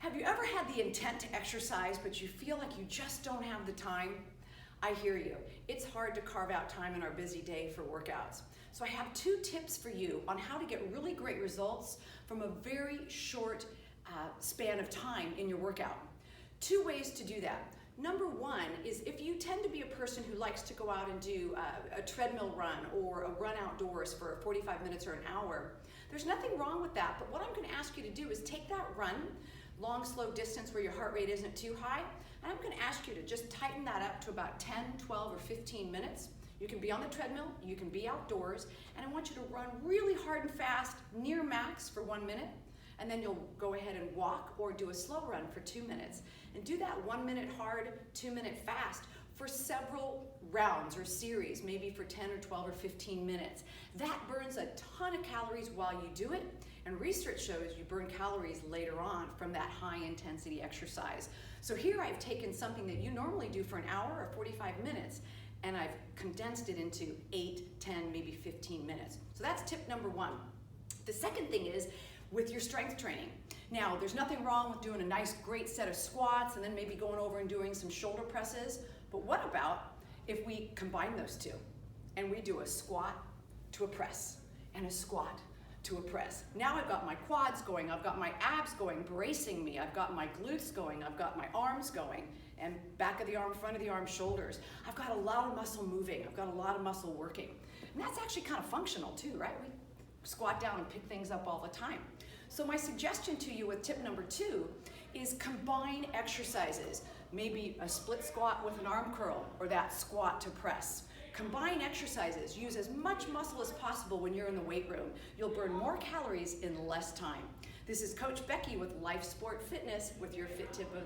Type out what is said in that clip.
Have you ever had the intent to exercise, but you feel like you just don't have the time? I hear you. It's hard to carve out time in our busy day for workouts. So I have 2 tips for you on how to get really great results from a very short span of time in your workout. 2 ways to do that. Number 1 is if you tend to be a person who likes to go out and do a treadmill run or a run outdoors for 45 minutes or an hour, there's nothing wrong with that. But what I'm going to ask you to do is take that run, long, slow distance where your heart rate isn't too high, and I'm going to ask you to just tighten that up to about 10, 12, or 15 minutes. You can be on the treadmill, you can be outdoors, and I want you to run really hard and fast, near max for 1 minute, and then you'll go ahead and walk or do a slow run for 2 minutes. And do that 1 minute hard, 2 minute fast for several rounds or series, maybe for 10 or 12 or 15 minutes. That burns a ton of calories while you do it, and research shows you burn calories later on from that high intensity exercise. So here I've taken something that you normally do for an hour or 45 minutes, and I've condensed it into 8, 10, maybe 15 minutes. So that's tip number 1. The second thing is with your strength training. Now, there's nothing wrong with doing a nice, great set of squats and then maybe going over and doing some shoulder presses. But what about if we combine those 2 and we do a squat to a press and a squat to a press? Now I've got my quads going, I've got my abs going, bracing me, I've got my glutes going, I've got my arms going, and back of the arm, front of the arm, shoulders. I've got a lot of muscle moving, I've got a lot of muscle working. And that's actually kind of functional too, right? We squat down and pick things up all the time. So my suggestion to you with tip number 2 is combine exercises. Maybe a split squat with an arm curl or that squat to press. Combine exercises. Use as much muscle as possible when you're in the weight room. You'll burn more calories in less time. This is Coach Becky with Life Sport Fitness with your Fit Tip of